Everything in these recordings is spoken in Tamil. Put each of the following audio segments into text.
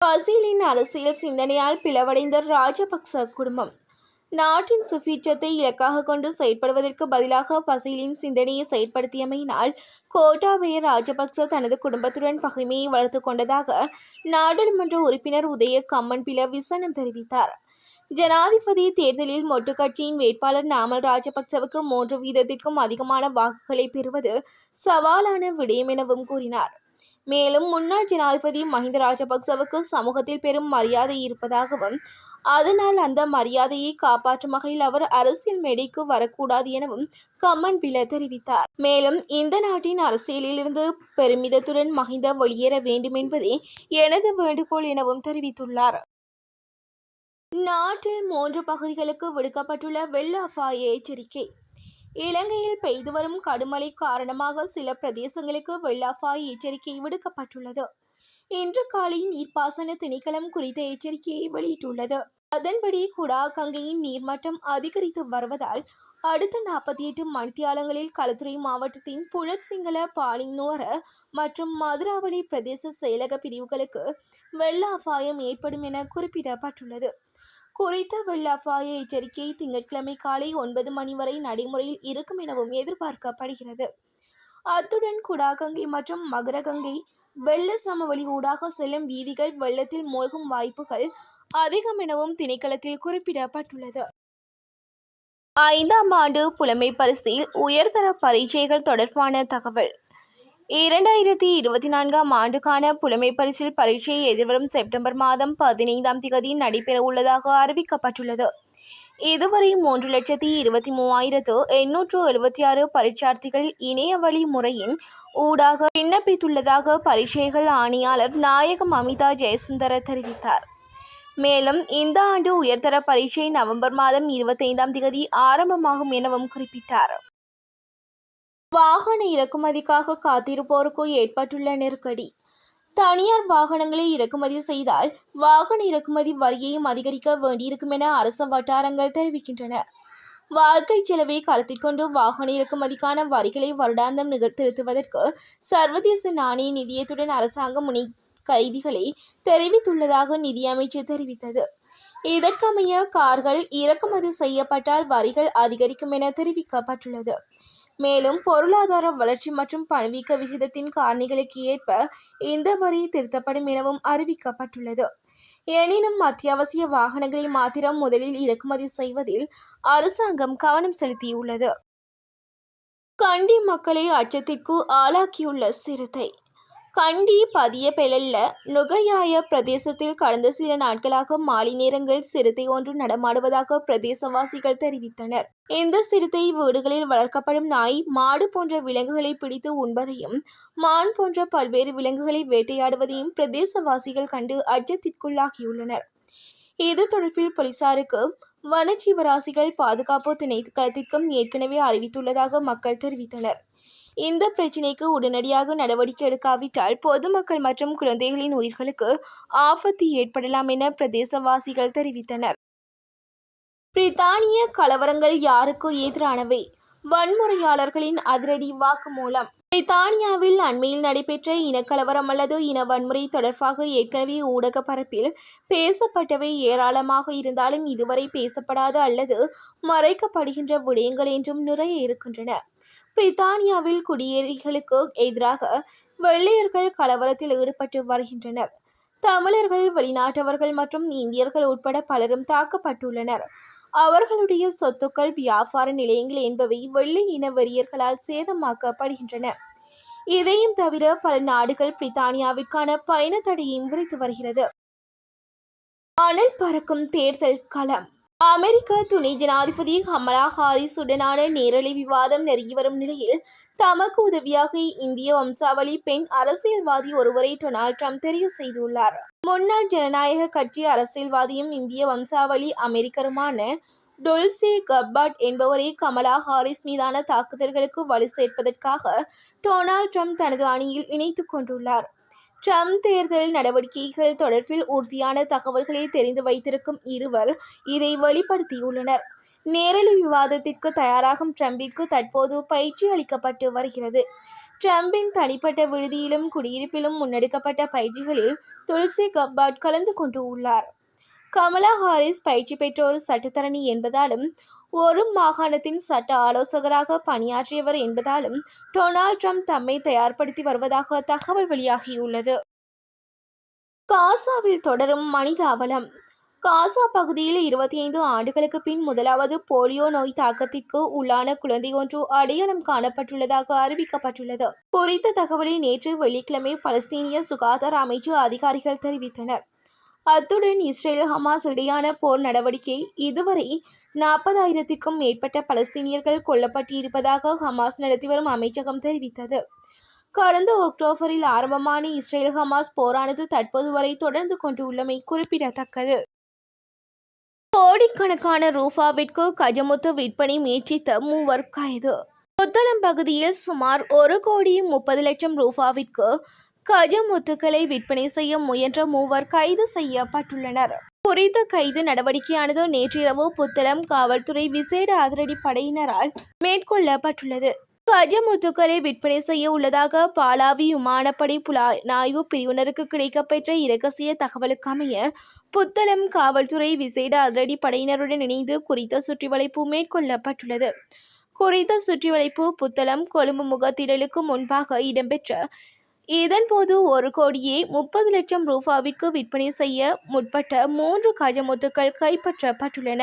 பசீலின் அரசியல் சிந்தனையால் பிளவடைந்த ராஜபக்ச குடும்பம் நாட்டின் சுபீட்சத்தை இலக்காக கொண்டு செயற்படுவதற்கு பதிலாக பசீலின் சிந்தனையை செயற்படுத்தியமையினால் கோட்டாபய ராஜபக்ச தனது குடும்பத்துடன் பகைமையை வளர்த்து கொண்டதாக நாடாளுமன்ற உறுப்பினர் உதய கம்மன்பில விசனம் தெரிவித்தார். ஜனாதிபதி தேர்தலில் மொட்டு கட்சியின் வேட்பாளர் நாமல் ராஜபக்சவுக்கு 3% அதிகமான வாக்குகளை பெறுவது சவாலான விடயம் எனவும் கூறினார். மேலும் முன்னாள் ஜனாதிபதி மஹிந்த ராஜபக்சவுக்கு சமூகத்தில் பெரும் மரியாதை இருப்பதாகவும் அதனால் அந்த மரியாதையை காப்பாற்றும் வகையில் அவர் அரசியல் மேடைக்கு வரக்கூடாது எனவும் கம்மன்பில தெரிவித்தார். மேலும் இந்த நாட்டின் அரசியலிலிருந்து பெருமிதத்துடன் மஹிந்த வெளியேற வேண்டும் என்பதே எனது வேண்டுகோள் எனவும் தெரிவித்துள்ளார். நாட்டில் 3 பகுதிகளுக்கு விடுக்கப்பட்டுள்ள வெள்ள அபாய எச்சரிக்கை. இலங்கையில் பெய்து வரும் கடுமழை காரணமாக சில பிரதேசங்களுக்கு வெள்ள அபாய எச்சரிக்கை விடுக்கப்பட்டுள்ளது. இன்று காலை நீர்ப்பாசன திணைக்களம் குறித்த எச்சரிக்கையை வெளியிட்டுள்ளது. அதன்படி குடா கங்கையின் நீர்மட்டம் அதிகரித்து வருவதால் அடுத்த 48 மணித்தியாலங்களில் களுத்துறை மாவட்டத்தின் புலத்சிங்கள பாலிநுவர மற்றும் மதுராவளி பிரதேச செயலக பிரிவுகளுக்கு வெள்ள அபாயம் ஏற்படும் என குறிப்பிடப்பட்டுள்ளது. குறித்த வெள்ள அபாய எச்சரிக்கை திங்கட்கிழமை காலை 9 மணி வரை நடைமுறையில் இருக்கும் எனவும் எதிர்பார்க்கப்படுகிறது. அத்துடன் குடாகங்கை மற்றும் மகரகங்கை வெள்ள சமவெளி ஊடாக செல்லும் வீதிகள் வெள்ளத்தில் மூழ்கும் வாய்ப்புகள் அதிகம் எனவும் திணைக்களத்தில் குறிப்பிடப்பட்டுள்ளது. 5ஆம் ஆண்டு புலமை பரிசில் உயர்தர பரீட்சைகள் தொடர்பான தகவல். 2024ஆம் ஆண்டுக்கான புலமை பரிசில் பரீட்சை எதிர்வரும் செப்டம்பர் மாதம் 15ஆம் தேதி நடைபெற உள்ளதாக அறிவிக்கப்பட்டுள்ளது. இதுவரை 3,23,876 பரீட்சார்த்திகள் இணையவழி முறையின் ஊடாக விண்ணப்பித்துள்ளதாக பரீட்சைகள் ஆணையாளர் நாயகம் அமிதா ஜெயசுந்தர தெரிவித்தார். மேலும் இந்த ஆண்டு உயர்தர பரீட்சை நவம்பர் மாதம் 25ஆம் தேதி ஆரம்பமாகும் எனவும் குறிப்பிட்டார். வாகன இறக்குமதிக்காக காத்திருப்போருக்கு ஏற்பட்டுள்ள நெருக்கடி. தனியார் வாகனங்களை இறக்குமதி செய்தால் வாகன இறக்குமதி வரியையும் அதிகரிக்க வேண்டியிருக்கும் என அரச வட்டாரங்கள் தெரிவிக்கின்றன. வாழ்க்கை செலவை கருத்தில் கொண்டு வாகன இறக்குமதிக்கான வரிகளை வருடாந்தம் திருத்துவதற்கு சர்வதேச நாணய நிதியத்துடன் அரசாங்கம் முனை கைதிகளை தெரிவித்துள்ளதாக நிதியமைச்சர் தெரிவித்தது. இதற்கமைய கார்கள் இறக்குமதி செய்யப்பட்டால் வரிகள் அதிகரிக்கும் என தெரிவிக்கப்பட்டுள்ளது. மேலும் பொருளாதார வளர்ச்சி மற்றும் பணவீக்க விகிதத்தின் காரணிகளுக்கு ஏற்ப இந்த வரி திருத்தப்படும் எனவும் அறிவிக்கப்பட்டுள்ளது. எனினும் அத்தியாவசிய வாகனங்களை மாத்திரம் முதலில் இறக்குமதி செய்வதில் அரசாங்கம் கவனம் செலுத்தியுள்ளது. கண்டி மக்களை அச்சத்திற்கு ஆளாக்கியுள்ள சிறுத்தை. கண்டி பதியபெலல்ல நுகையாய பிரதேசத்தில் கடந்த சில நாட்களாக மாலை நேரங்கள் சிறுத்தை ஒன்று நடமாடுவதாக பிரதேசவாசிகள் தெரிவித்தனர். இந்த சிறுத்தை வீடுகளில் வளர்க்கப்படும் நாய், மாடு போன்ற விலங்குகளை பிடித்து உண்பதையும் மான் போன்ற பல்வேறு விலங்குகளை வேட்டையாடுவதையும் பிரதேசவாசிகள் கண்டு அச்சத்திற்குள்ளாகியுள்ளனர். இது தொடர்பில் போலீசாருக்கு வனஜீவராசிகள் பாதுகாப்பு திணைக்களத்திற்கும் ஏற்கனவே அறிவித்துள்ளதாக மக்கள் தெரிவித்தனர். இந்த பிரச்சினைக்கு உடனடியாக நடவடிக்கை எடுக்காவிட்டால் பொதுமக்கள் மற்றும் குழந்தைகளின் உயிர்களுக்கு ஆபத்து ஏற்படலாம் என பிரதேசவாசிகள் தெரிவித்தனர். பிரித்தானிய கலவரங்கள் யாருக்கு எதிரானவை? வன்முறையாளர்களின் அதிரடி வாக்குமூலம். பிரித்தானியாவில் அண்மையில் நடைபெற்ற இனக்கலவரம் அல்லது இன வன்முறை தொடர்பாக ஏற்கனவே ஊடக பரப்பில் பேசப்பட்டவை ஏராளமாக இருந்தாலும் இதுவரை பேசப்படாத அல்லது மறைக்கப்படுகின்ற விடயங்கள் என்றும் நிறைய இருக்கின்றன. பிரித்தானியாவில் குடியேறிகளுக்கு எதிராக வெள்ளையர்கள் கலவரத்தில் ஈடுபட்டு வருகின்றனர். தமிழர்கள், வெளிநாட்டவர்கள் மற்றும் இந்தியர்கள் உட்பட பலரும் தாக்கப்பட்டுள்ளனர். அவர்களுடைய சொத்துக்கள், வியாபார நிலையங்கள் என்பவை வெள்ளை இன வெறியர்களால் சேதமாக்கப்படுகின்றன. இதையும் தவிர பல நாடுகள் பிரித்தானியாவிற்கான பயண தடையையும் விதித்து வருகிறது. அனல் பறக்கும் தேர்தல் களம். அமெரிக்க துணை ஜனாதிபதி கமலா ஹாரிஸுடனான நேரலை விவாதம் நெருங்கி வரும் நிலையில் தமக்கு உதவியாக இந்திய வம்சாவளி பெண் அரசியல்வாதி ஒருவரை டொனால்ட் ட்ரம்ப் தெரிவு செய்துள்ளார். முன்னாள் ஜனநாயக கட்சி அரசியல்வாதியும் இந்திய வம்சாவளி அமெரிக்கருமான டொல்சே கப்பார்ட் என்பவரை கமலா ஹாரிஸ் மீதான தாக்குதல்களுக்கு வலு சேர்ப்பதற்காக டொனால்ட் ட்ரம்ப் தனது அணியில் இணைத்துக் கொண்டுள்ளார். ட்ரம்ப் தேர்தல் நடவடிக்கைகள் தொடர்பில் உறுதியான தகவல்களை தெரிந்து வைத்திருக்கும் இருவர் இதை வெளிப்படுத்தியுள்ளனர். நேரலை விவாதத்திற்கு தயாராகும் ட்ரம்பிற்கு தற்போது பயிற்சி அளிக்கப்பட்டு வருகிறது. ட்ரம்பின் தனிப்பட்ட விடுதியிலும் குடியிருப்பிலும் முன்னெடுக்கப்பட்ட பயிற்சிகளில் துல்சி கப்பாட் கலந்து கொண்டு உள்ளார். கமலா ஹாரிஸ் பயிற்சி பெற்ற ஒரு சட்டத்தரணி என்பதாலும் ஒரு மாகாணத்தின் சட்ட ஆலோசகராக பணியாற்றியவர் என்பதாலும் டொனால்ட் ட்ரம்ப் தம்மை தயார்படுத்தி வருவதாக தகவல் வெளியாகியுள்ளது. காசாவில் தொடரும் மனித அவலம். காசா பகுதியில் 25 ஆண்டுகளுக்கு பின் முதலாவது போலியோ நோய் தாக்கத்திற்கு உள்ளான குழந்தையொன்று அடையாளம் காணப்பட்டுள்ளதாக அறிவிக்கப்பட்டுள்ளது. குறித்த தகவலை நேற்று வெள்ளிக்கிழமை பலஸ்தீனிய சுகாதார அமைச்சு அதிகாரிகள் தெரிவித்தனர். அத்துடன் இஸ்ரேல் ஹமாஸ் இடையான போர் நடவடிக்கை இதுவரை 40,000க்கும் மேற்பட்ட பலஸ்தீனியர்கள் கொல்லப்பட்டிருப்பதாக ஹமாஸ் நடத்தி வரும் அமைச்சகம் தெரிவித்தது. கடந்த அக்டோபரில் ஆரம்பமான இஸ்ரேல் ஹமாஸ் போரானது தற்போது வரை தொடர்ந்து கொண்டுள்ளமை குறிப்பிடத்தக்கது. கோடிக்கணக்கான ரூபாவிற்கு கஜமுத்து விற்பனை முயற்சித்த மூவர் கைது. புத்தளம் பகுதியில் சுமார் 1,30,00,000 ரூபாவிற்கு கஜமுத்துக்களை விற்பனை செய்ய முயன்ற மூவர் கைது செய்யப்பட்டுள்ளனர். குறித்த கைது நடவடிக்கையானது நேற்றிரவு புத்தளம் காவல்துறை விசேட அதிரடிப்படையினரால் மேற்கொள்ளப்பட்டுள்ளது. கஜமுத்துக்களை விற்பனை செய்ய உள்ளதாக பாலாவி விமானப்படை புலனாய்வு பிரிவினருக்கு கிடைக்கப்பெற்ற இரகசிய தகவலுக்கமைய புத்தளம் காவல்துறை விசேட அதிரடிப்படையினருடன் இணைந்து குறித்த சுற்றிவளைப்பு மேற்கொள்ளப்பட்டுள்ளது. குறித்த சுற்றிவளைப்பு புத்தளம் கொழும்பு முகத்திடலுக்கு முன்பாக இடம்பெற்ற இதன்போது 1,30,00,000 ரூபாவிற்கு விற்பனை செய்ய முற்பட்ட 3 கஜமுத்துக்கள் கைப்பற்றப்பட்டுள்ளன.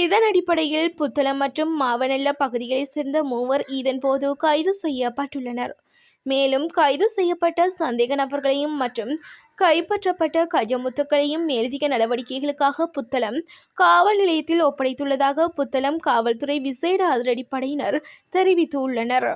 இதன் அடிப்படையில் புத்தளம் மற்றும் மாவனல்ல பகுதிகளைச் சேர்ந்த மூவர் இதன்போது கைது செய்யப்பட்டுள்ளனர். மேலும் கைது செய்யப்பட்ட சந்தேக நபர்களையும் மற்றும் கைப்பற்றப்பட்ட கஜமுத்துக்களையும் மேலதிக நடவடிக்கைகளுக்காக புத்தளம் காவல் நிலையத்தில் ஒப்படைத்துள்ளதாக புத்தளம் காவல்துறை விசேட அதிரடிப்படையினர் தெரிவித்துள்ளனர்.